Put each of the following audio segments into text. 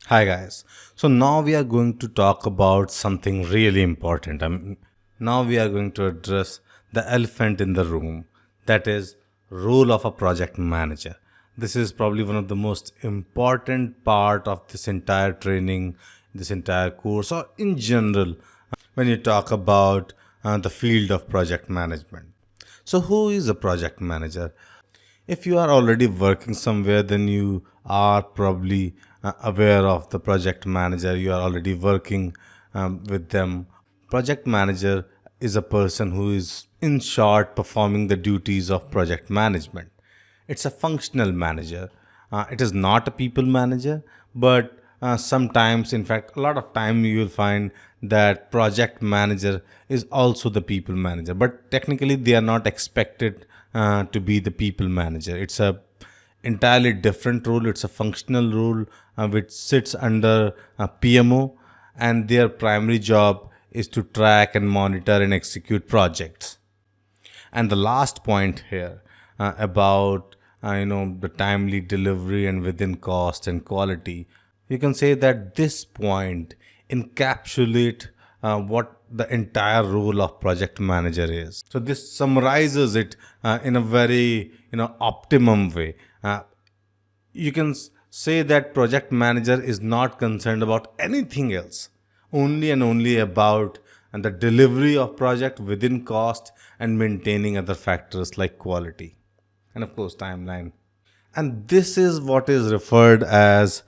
Hi guys. So now we are going to talk about something really important. Now we are going to address the elephant in the room, that is role of a project manager. This is probably one of the most important part of this entire training, this entire course, or in general when you talk about the field of project management. So who is a project manager? If you are already working somewhere, then you are probably aware of the project manager. You are already working with them. Project manager is a person who is, in short, performing the duties of project management. It's a functional manager. It is not a people manager, but sometimes, in fact, a lot of time you will find that project manager is also the people manager. But technically, they are not expected to be the people manager. It's a entirely different role. It's a functional role which sits under PMO, and their primary job is to track and monitor and execute projects. And the last point here about the timely delivery and within cost and quality, you can say that this point encapsulate what the entire role of project manager is. So this summarizes it in a very optimum way. You can say that project manager is not concerned about anything else, only and only about the delivery of project within cost and maintaining other factors like quality and of course timeline. And this is what is referred as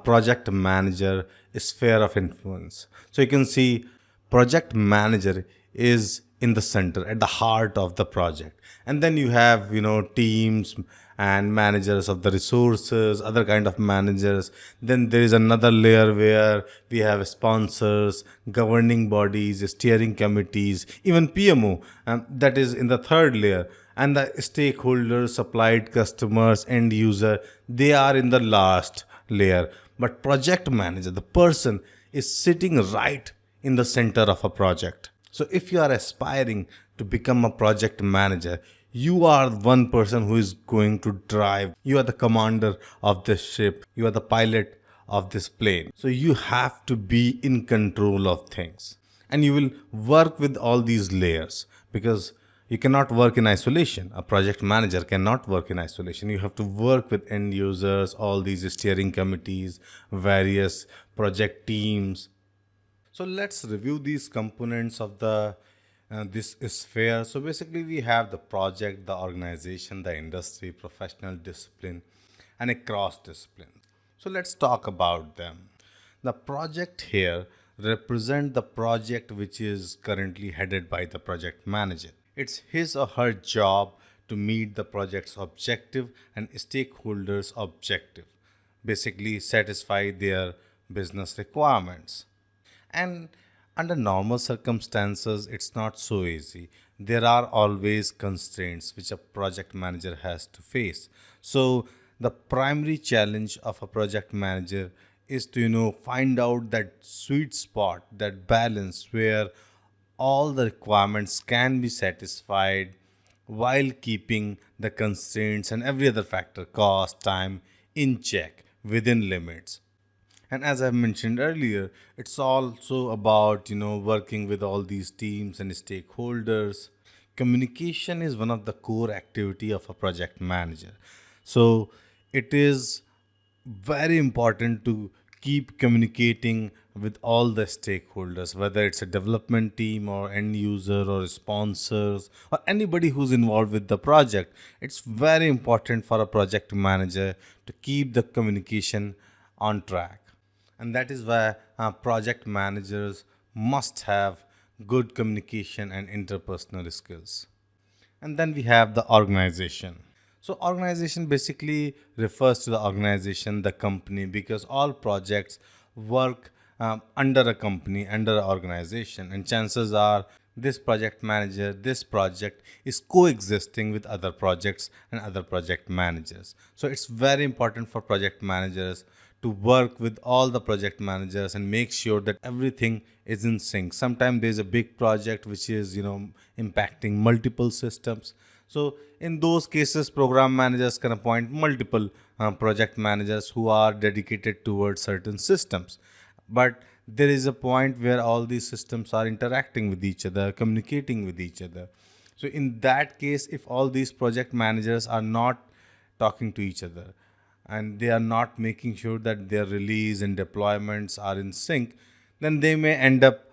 project manager sphere of influence. So you can see project manager is in the center, at the heart of the project, and then you have teams and managers of the resources, other kind of managers. Then there is another layer where we have sponsors, governing bodies, steering committees, even PMO, that is in the third layer. And the stakeholders, supplied customers, end user, they are in the last layer. But project manager, the person, is sitting right in the center of a project. So if you are aspiring to become a project manager, you are one person who is going to drive. You are the commander of this ship. You are the pilot of this plane. So you have to be in control of things. And you will work with all these layers because you cannot work in isolation. A project manager cannot work in isolation. You have to work with end users, all these steering committees, various project teams. So let's review these components of the this sphere. So basically, we have the project, the organization, the industry, professional discipline, and a cross discipline. So let's talk about them. The project here represent the project which is currently headed by the project manager. It's his or her job to meet the project's objective and stakeholders' objective, basically satisfy their business requirements. And under normal circumstances, it's not so easy. There are always constraints which a project manager has to face. So, the primary challenge of a project manager is to find out that sweet spot, that balance where all the requirements can be satisfied while keeping the constraints and every other factor, cost, time, in check within limits. And as I mentioned earlier, it's also about working with all these teams and stakeholders. Communication is one of the core activity of a project manager. So it is very important to keep communicating with all the stakeholders, whether it's a development team or end user or sponsors or anybody who's involved with the project. It's very important for a project manager to keep the communication on track. And that is why project managers must have good communication and interpersonal skills. And then we have the organization. So organization basically refers to the organization, the company, because all projects work under a company, under an organization, and chances are this project manager, this project is coexisting with other projects and other project managers. So it's very important for project managers to work with all the project managers and make sure that everything is in sync. Sometimes there's a big project which is impacting multiple systems. So in those cases, program managers can appoint multiple project managers who are dedicated towards certain systems. But there is a point where all these systems are interacting with each other, communicating with each other. So in that case, if all these project managers are not talking to each other and they are not making sure that their release and deployments are in sync, then they may end up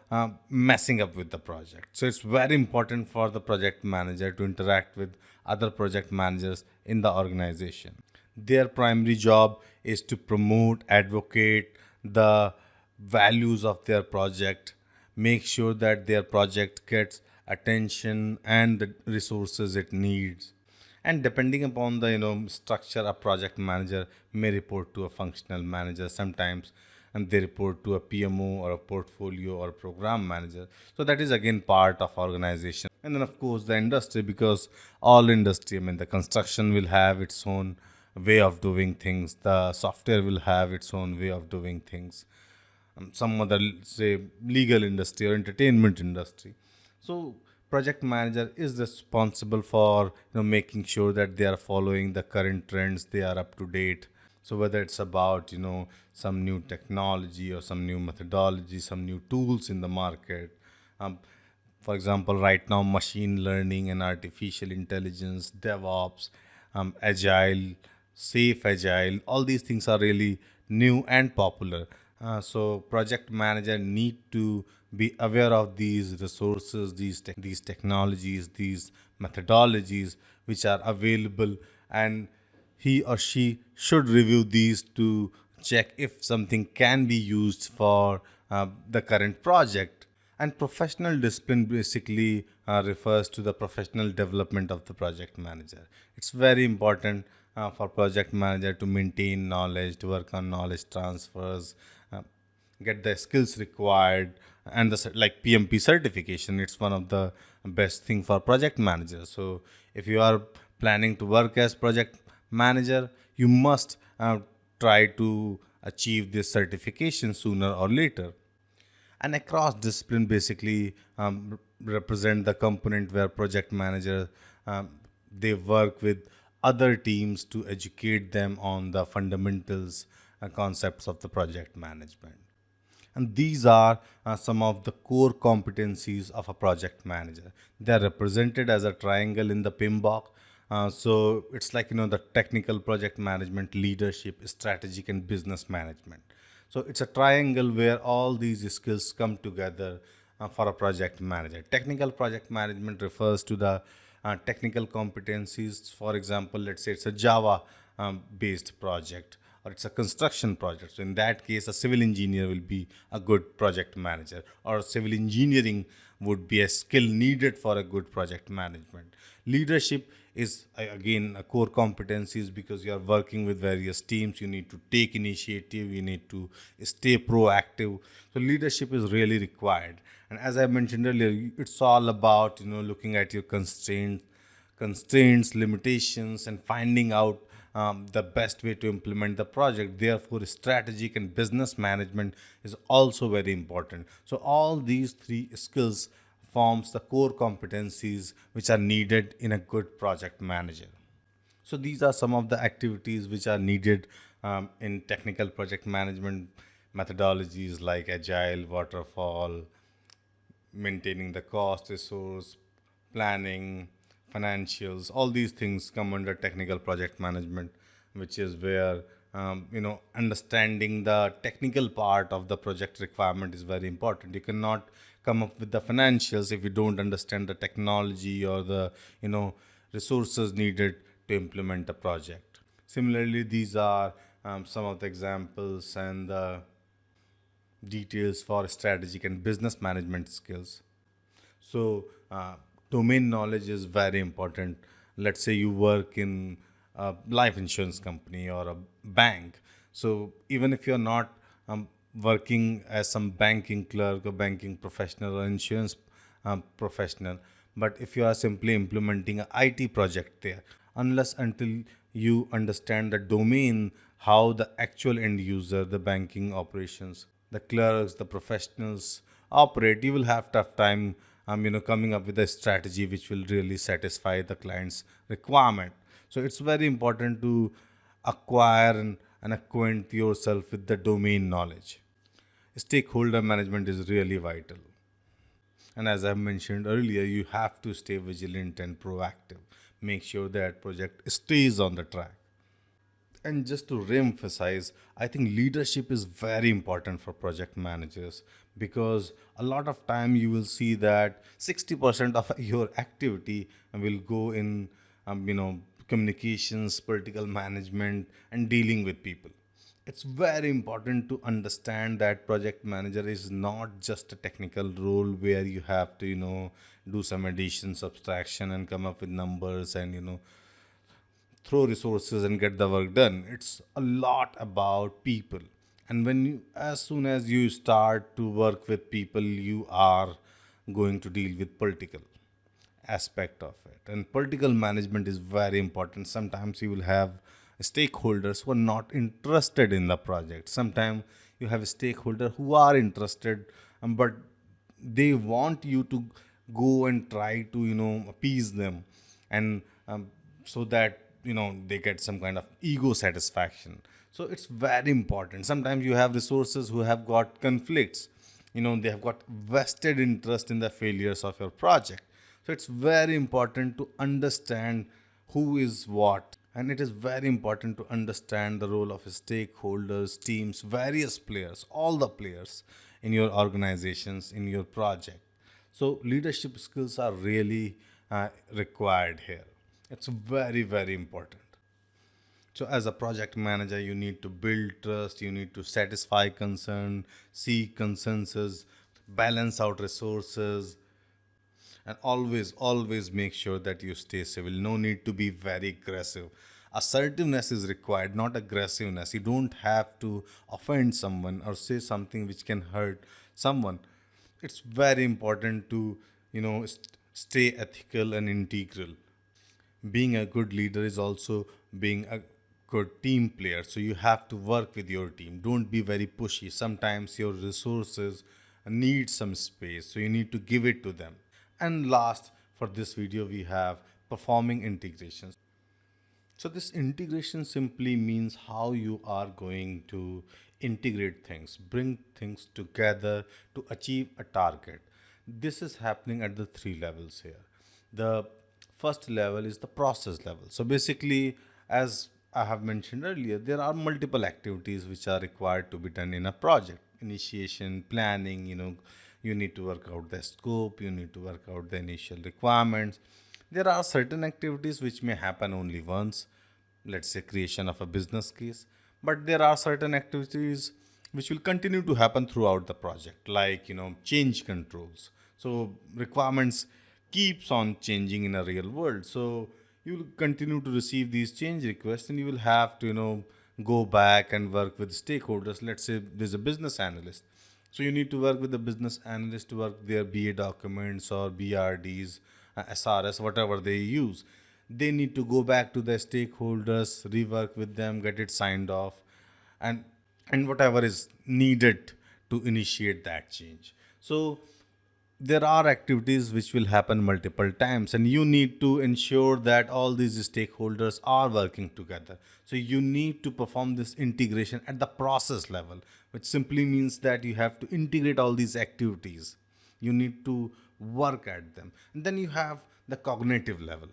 messing up with the project. So it's very important for the project manager to interact with other project managers in the organization. Their primary job is to promote, advocate the values of their project, make sure that their project gets attention and the resources it needs. And depending upon the structure, a project manager may report to a functional manager sometimes, and they report to a PMO or a portfolio or a program manager. So that is again part of organization. And then of course the industry, because all industry, I mean the construction will have its own way of doing things, the software will have its own way of doing things, some other, say, legal industry or entertainment industry. So project manager is responsible for making sure that they are following the current trends, they are up to date. So whether it's about some new technology or some new methodology, some new tools in the market, um, for example, right now, machine learning and artificial intelligence, DevOps, agile, safe agile, all these things are really new and popular. So project manager need to be aware of these resources, these technologies, these methodologies which are available, and he or she should review these to check if something can be used for the current project. And professional discipline basically refers to the professional development of the project manager. It's very important for project manager to maintain knowledge, to work on knowledge transfers, uh, get the skills required, and the like PMP certification. It's one of the best thing for project managers. So if you are planning to work as project manager, you must try to achieve this certification sooner or later. And across discipline basically represent the component where project manager they work with other teams to educate them on the fundamentals and concepts of the project management. And these are some of the core competencies of a project manager. They are represented as a triangle in the PMBOK. So it's like the technical project management, leadership, strategic, and business management. So it's a triangle where all these skills come together for a project manager. Technical project management refers to the technical competencies. For example, let's say it's a Java based project or it's a construction project. So in that case, a civil engineer will be a good project manager, or civil engineering would be a skill needed for a good project management. Leadership is again a core competencies because you are working with various teams. You need to take initiative. You need to stay proactive. So leadership is really required. And as I mentioned earlier, it's all about looking at your constraints, limitations, and finding out the best way to implement the project. Therefore, strategic and business management is also very important. So all these three skills forms the core competencies which are needed in a good project manager. So these are some of the activities which are needed in technical project management methodologies like agile, waterfall, maintaining the cost, resource, planning, financials. All these things come under technical project management, which is where understanding the technical part of the project requirement is very important. You cannot come up with the financials if you don't understand the technology or the resources needed to implement a project. Similarly, these are some of the examples and the details for strategic and business management skills. So, domain knowledge is very important. Let's say you work in a life insurance company or a bank. So, even if you're not working as some banking clerk or banking professional or insurance professional, but if you are simply implementing an IT project there, unless until you understand the domain, how the actual end user, the banking operations, the clerks, the professionals operate, you will have tough time, coming up with a strategy which will really satisfy the client's requirement. So it's very important to acquire and acquaint yourself with the domain knowledge. Stakeholder management is really vital. And as I mentioned earlier, you have to stay vigilant and proactive. Make sure that project stays on the track. And just to re-emphasize, I think leadership is very important for project managers, because a lot of time you will see that 60% of your activity will go in, communications, political management, and dealing with people. It's very important to understand that project manager is not just a technical role where you have to, do some addition, subtraction, and come up with numbers and, throw resources and get the work done. It's a lot about people. And as soon as you start to work with people, you are going to deal with political aspect of it. And political management is very important. Sometimes you will have stakeholders who are not interested in the project. Sometimes you have a stakeholder who are interested, but they want you to go and try to, appease them, and so that, they get some kind of ego satisfaction. So it's very important. Sometimes you have resources who have got conflicts, they have got vested interest in the failures of your project. So it's very important to understand who is what, and it is very important to understand the role of stakeholders, teams, various players, all the players in your organizations, in your project. So leadership skills are really required here. It's very, very important. So, as a project manager, you need to build trust, you need to satisfy concern, seek consensus, balance out resources, and always make sure that you stay civil. No need to be very aggressive. Assertiveness is required, not aggressiveness. You don't have to offend someone or say something which can hurt someone. It's very important to, stay ethical and integral. Being a good leader is also being a good team player. So you have to work with your team. Don't be very pushy. Sometimes your resources need some space, so you need to give it to them. And last, for this video, we have performing integrations. So this integration simply means how you are going to integrate things, bring things together to achieve a target. This is happening at the three levels here. The first level is the process level. So basically, as I have mentioned earlier, there are multiple activities which are required to be done in a project. Initiation, planning, you need to work out the scope, you need to work out the initial requirements. There are certain activities which may happen only once, let's say creation of a business case, but there are certain activities which will continue to happen throughout the project, like, change controls. So requirements keeps on changing in a real world. So you will continue to receive these change requests, and you will have to, go back and work with stakeholders. Let's say there's a business analyst, so you need to work with the business analyst to work their BA documents or BRDs, SRS, whatever they use. They need to go back to the stakeholders, rework with them, get it signed off, and whatever is needed to initiate that change. So there are activities which will happen multiple times, and you need to ensure that all these stakeholders are working together. So you need to perform this integration at the process level, which simply means that you have to integrate all these activities. You need to work at them. And then you have the cognitive level.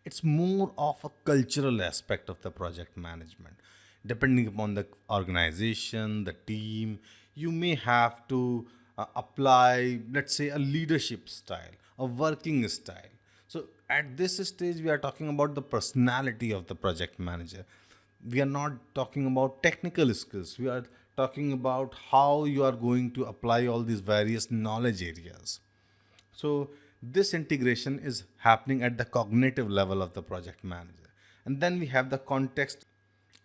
It's more of a cultural aspect of the project management. Depending upon the organization, the team, you may have to apply, let's say, a leadership style, a working style. So at this stage, we are talking about the personality of the project manager. We are not talking about technical skills. We are talking about how you are going to apply all these various knowledge areas. So this integration is happening at the cognitive level of the project manager. And then we have the context.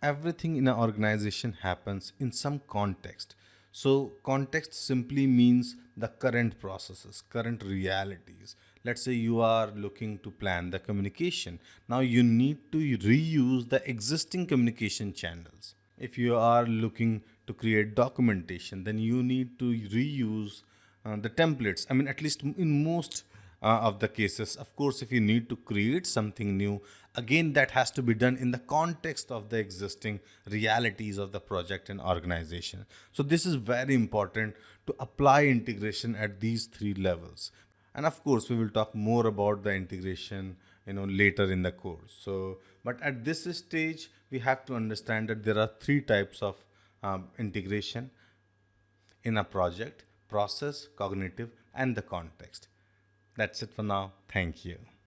Everything in an organization happens in some context. So context simply means the current processes, current realities. Let's say you are looking to plan the communication. Now you need to reuse the existing communication channels. If you are looking to create documentation, then you need to reuse the templates. I mean, at least in most of the cases. Of course, if you need to create something new, Again, that has to be done in the context of the existing realities of the project and organization. So this is very important to apply integration at these three levels. And of course, we will talk more about the integration, later in the course. So, but at this stage, we have to understand that there are three types of integration in a project: process, cognitive, and the context. That's it for now. Thank you.